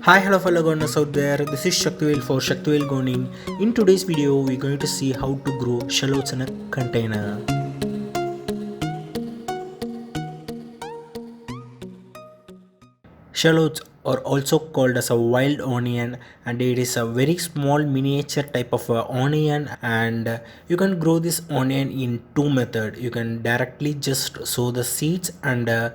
Hi, hello fellow gardeners out there. This is Shaktivel for Shaktivel Gardening. In today's video, we're going to see how to grow shallots in a container. Shallots are also called as a wild onion, and it is a very small miniature type of onion, and you can grow this onion in two methods. You can directly just sow the seeds, and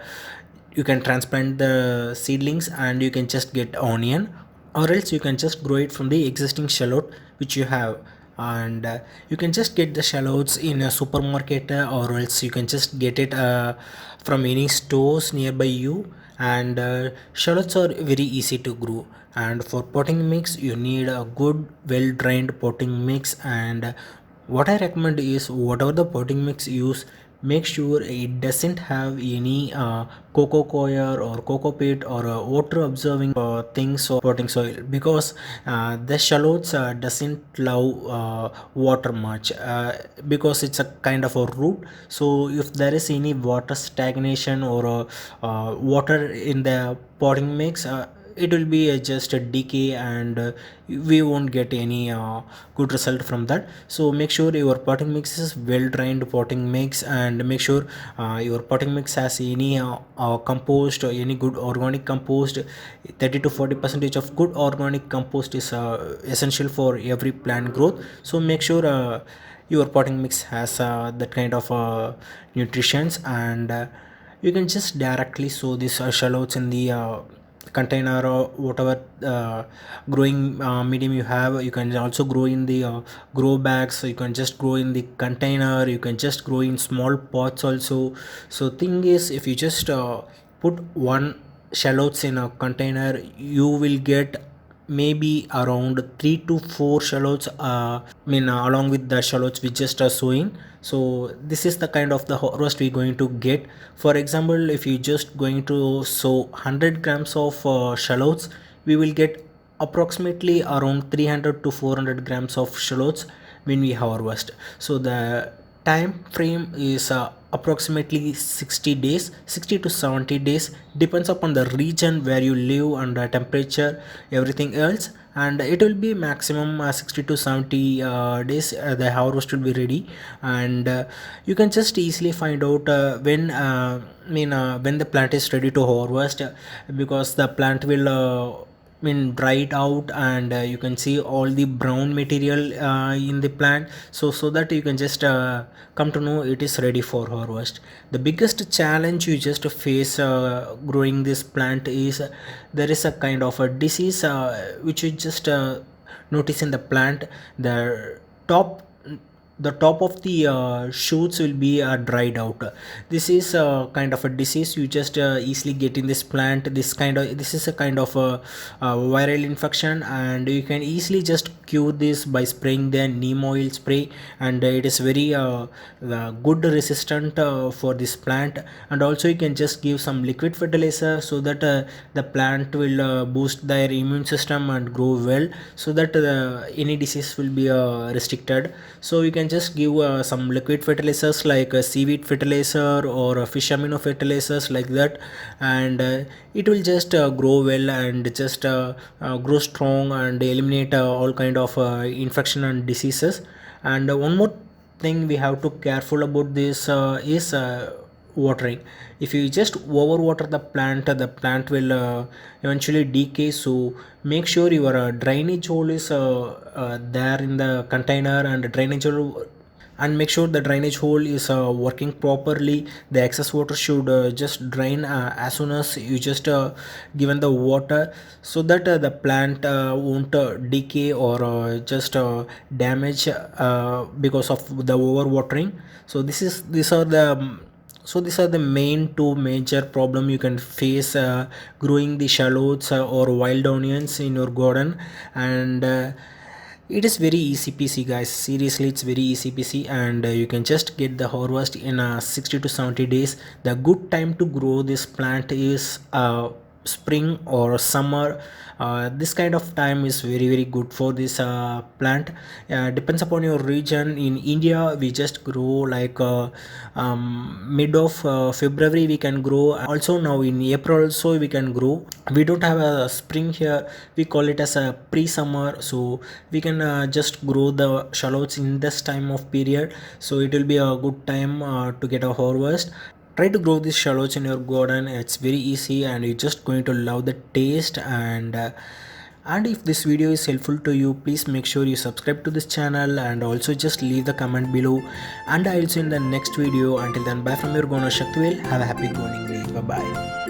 you can transplant the seedlings and you can just get onion, or else you can just grow it from the existing shallot which you have. And you can just get the shallots in a supermarket, or else you can just get it from any stores nearby you. And shallots are very easy to grow, and for potting mix you need a good well drained potting mix. And what I recommend is, whatever the potting mix you use, make sure it doesn't have any cocoa coir or cocoa pit or water absorbing things or potting soil, because the shallots doesn't love water much, because it's a kind of a root. So if there is any water stagnation or water in the potting mix, it will be just a decay, and we won't get any good result from that. So make sure your potting mix is well drained potting mix, and make sure your potting mix has any compost or any good organic compost. 30 to 40 percentage of good organic compost is essential for every plant growth. So make sure your potting mix has that kind of nutritions. And you can just directly sow these shallots in the container or whatever growing medium you have. You can also grow in the grow bags, so you can just grow in the container, you can just grow in small pots also. So thing is, if you just put one shallots in a container, you will get maybe around 3 to 4 shallots, along with the shallots we just are sowing. So this is the kind of the harvest we're going to get. For example, if you just going to sow 100 grams of shallots, we will get approximately around 300 to 400 grams of shallots when we harvest. So the time frame is approximately 60 days, 60 to 70 days, depends upon the region where you live and the temperature, everything else. And it will be maximum 60 to 70 days, the harvest will be ready. And you can just easily find out when the plant is ready to harvest, because the plant will dry it out, and you can see all the brown material in the plant. So that you can just come to know it is ready for harvest. The biggest challenge you just face growing this plant is, there is a kind of a disease which you just notice in the plant. Top the top of the shoots will be dried out. This is a kind of a disease you just easily get in this plant. This is a kind of a viral infection, and you can easily just cure this by spraying the neem oil spray. And it is very good resistant for this plant. And also you can just give some liquid fertilizer, so that the plant will boost their immune system and grow well, so that any disease will be restricted. So you can just give some liquid fertilizers like seaweed fertilizer or fish amino fertilizers like that. And it will just grow well, and just grow strong, and eliminate all kind of infection and diseases. And one more thing we have to careful about this is watering. If you just overwater the plant will eventually decay. So make sure your drainage hole is there in the container, and drainage hole, and make sure the drainage hole is working properly. The excess water should just drain as soon as you just given the water, so that the plant won't decay or just damage because of the overwatering. So these are the main two major problem you can face growing the shallots or wild onions in your garden. And it is very easy peasy, guys. Seriously, it's very easy peasy, and you can just get the harvest in 60 to 70 days. The good time to grow this plant is spring or summer. This kind of time is very good for this plant. Depends upon your region. In India we just grow like mid of February we can grow. Also now in April also we can grow. We don't have a spring here, we call it as a pre-summer. So we can just grow the shallots in this time of period, so it will be a good time to get a harvest. Try to grow these shallots in your garden. It's very easy and you're just going to love the taste. And if this video is helpful to you, please make sure you subscribe to this channel and also just leave the comment below. And I'll see you in the next video. Until then, bye from your Gono Shaktivel. Have a happy growing day. Bye bye.